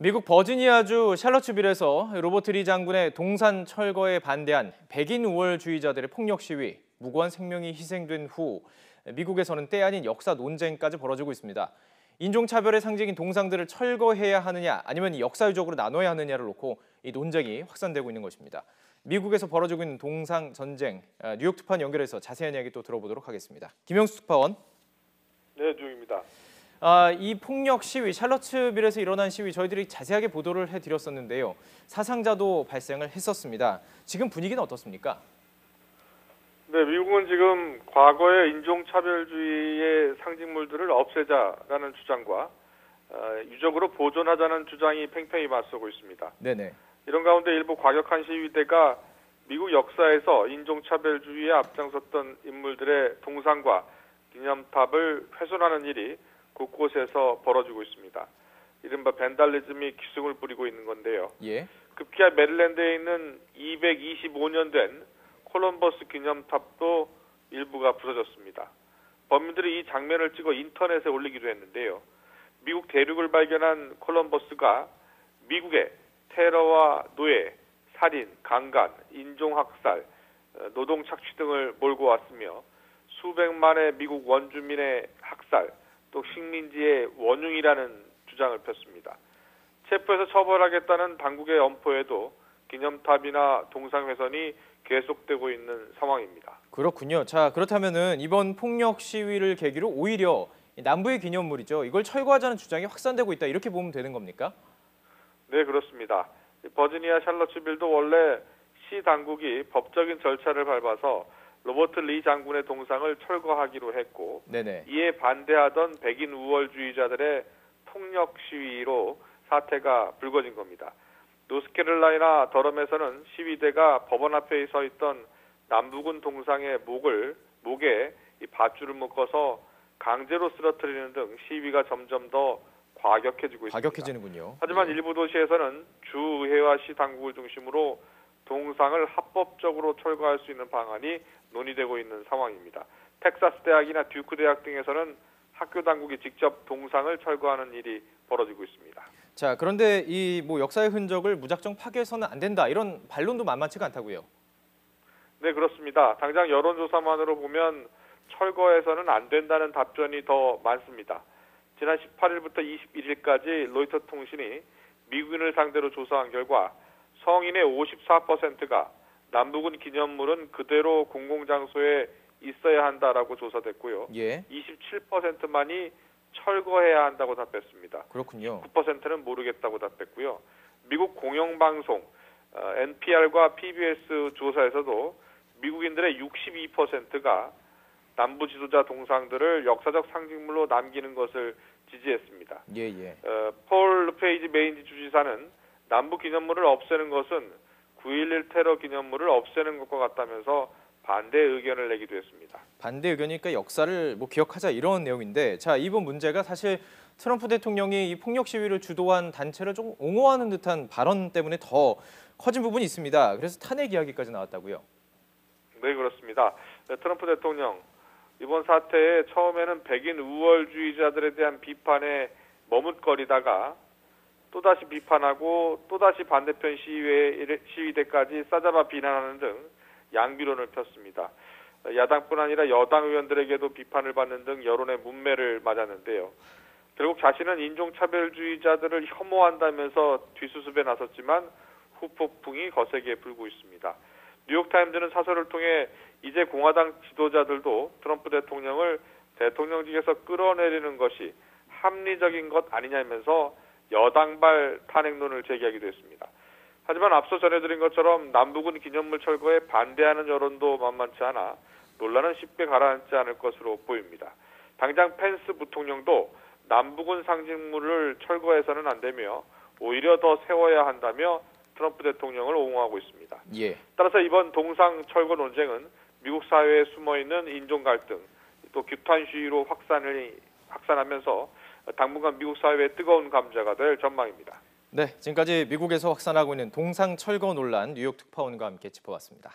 미국 버지니아주 샬럿츠빌에서 로버트 리 장군의 동산 철거에 반대한 백인 우월주의자들의 폭력 시위, 무고한 생명이 희생된 후 미국에서는 때 아닌 역사 논쟁까지 벌어지고 있습니다. 인종차별의 상징인 동상들을 철거해야 하느냐 아니면 역사유적으로 나눠야 하느냐를 놓고 이 논쟁이 확산되고 있는 것입니다. 미국에서 벌어지고 있는 동상 전쟁, 뉴욕 특파원 연결해서 자세한 이야기 또 들어보도록 하겠습니다. 김영수 특파원. 네, 뉴욕입니다. 이 폭력 시위, 샬럿츠빌에서 일어난 시위 저희들이 자세하게 보도를 해드렸었는데요. 사상자도 발생을 했었습니다. 지금 분위기는 어떻습니까? 네, 미국은 지금 과거의 인종차별주의의 상징물들을 없애자라는 주장과 유적으로 보존하자는 주장이 팽팽히 맞서고 있습니다. 네네. 이런 가운데 일부 과격한 시위대가 미국 역사에서 인종차별주의에 앞장섰던 인물들의 동상과 기념탑을 훼손하는 일이 곳곳에서 벌어지고 있습니다. 이른바 벤달리즘이 기승을 부리고 있는 건데요. 예. 급기야 메릴랜드에 있는 225년 된 콜럼버스 기념탑도 일부가 부서졌습니다. 범인들이 이 장면을 찍어 인터넷에 올리기도 했는데요. 미국 대륙을 발견한 콜럼버스가 미국의 테러와 노예, 살인, 강간, 인종학살, 노동착취 등을 몰고 왔으며 수백만의 미국 원주민의 학살, 또 식민지의 원흉이라는 주장을 폈습니다. 체포해서 처벌하겠다는 당국의 엄포에도 기념탑이나 동상훼손이 계속되고 있는 상황입니다. 그렇군요. 자, 그렇다면은 이번 폭력 시위를 계기로 오히려 남부의 기념물이죠. 이걸 철거하자는 주장이 확산되고 있다. 이렇게 보면 되는 겁니까? 네, 그렇습니다. 버지니아 샬럿츠빌도 원래 시 당국이 법적인 절차를 밟아서 로버트 리 장군의 동상을 철거하기로 했고, 네네. 이에 반대하던 백인 우월주의자들의 폭력 시위로 사태가 불거진 겁니다. 노스캐롤라이나 더럼에서는 시위대가 법원 앞에 서 있던 남부군 동상의 목에 이 밧줄을 묶어서 강제로 쓰러뜨리는 등 시위가 점점 더 과격해지고 있습니다. 과격해지는군요. 하지만 예. 일부 도시에서는 주의회와 시 당국을 중심으로 동상을 합법적으로 철거할 수 있는 방안이 논의되고 있는 상황입니다. 텍사스 대학이나 듀크 대학 등에서는 학교 당국이 직접 동상을 철거하는 일이 벌어지고 있습니다. 자, 그런데 이 역사의 흔적을 무작정 파괴해서는 안 된다. 이런 반론도 만만치가 않다고요. 네, 그렇습니다. 당장 여론조사만으로 보면 철거해서는 안 된다는 답변이 더 많습니다. 지난 18일부터 21일까지 로이터 통신이 미국인을 상대로 조사한 결과 성인의 54%가 남부군 기념물은 그대로 공공장소에 있어야 한다라고 조사됐고요. 예. 27%만이 철거해야 한다고 답했습니다. 그렇군요. 9%는 모르겠다고 답했고요. 미국 공영방송 NPR과 PBS 조사에서도 미국인들의 62%가 남부 지도자 동상들을 역사적 상징물로 남기는 것을 지지했습니다. 예. 폴 르페이지 메인지 주지사는 남부 기념물을 없애는 것은 9.11 테러 기념물을 없애는 것과 같다면서 반대 의견을 내기도 했습니다. 반대 의견이니까 역사를 기억하자 이런 내용인데, 자, 이번 문제가 사실 트럼프 대통령이 이 폭력 시위를 주도한 단체를 좀 옹호하는 듯한 발언 때문에 더 커진 부분이 있습니다. 그래서 탄핵 이야기까지 나왔다고요. 네, 그렇습니다. 트럼프 대통령 이번 사태에 처음에는 백인 우월주의자들에 대한 비판에 머뭇거리다가 또다시 비판하고 또다시 반대편 시위대까지 싸잡아 비난하는 등 양비론을 폈습니다. 야당뿐 아니라 여당 의원들에게도 비판을 받는 등 여론의 문매를 맞았는데요. 결국 자신은 인종차별주의자들을 혐오한다면서 뒤수습에 나섰지만 후폭풍이 거세게 불고 있습니다. 뉴욕타임즈는 사설을 통해 이제 공화당 지도자들도 트럼프 대통령을 대통령직에서 끌어내리는 것이 합리적인 것 아니냐면서 여당발 탄핵론을 제기하기도 했습니다. 하지만 앞서 전해드린 것처럼 남부군 기념물 철거에 반대하는 여론도 만만치 않아 논란은 쉽게 가라앉지 않을 것으로 보입니다. 당장 펜스 부통령도 남부군 상징물을 철거해서는 안 되며 오히려 더 세워야 한다며 트럼프 대통령을 옹호하고 있습니다. 예. 따라서 이번 동상 철거 논쟁은 미국 사회에 숨어있는 인종 갈등, 또 규탄 시위로 확산하면서 당분간 미국 사회의 뜨거운 감자가 될 전망입니다. 네, 지금까지 미국에서 확산하고 있는 동상 철거 논란 뉴욕 특파원과 함께 짚어봤습니다.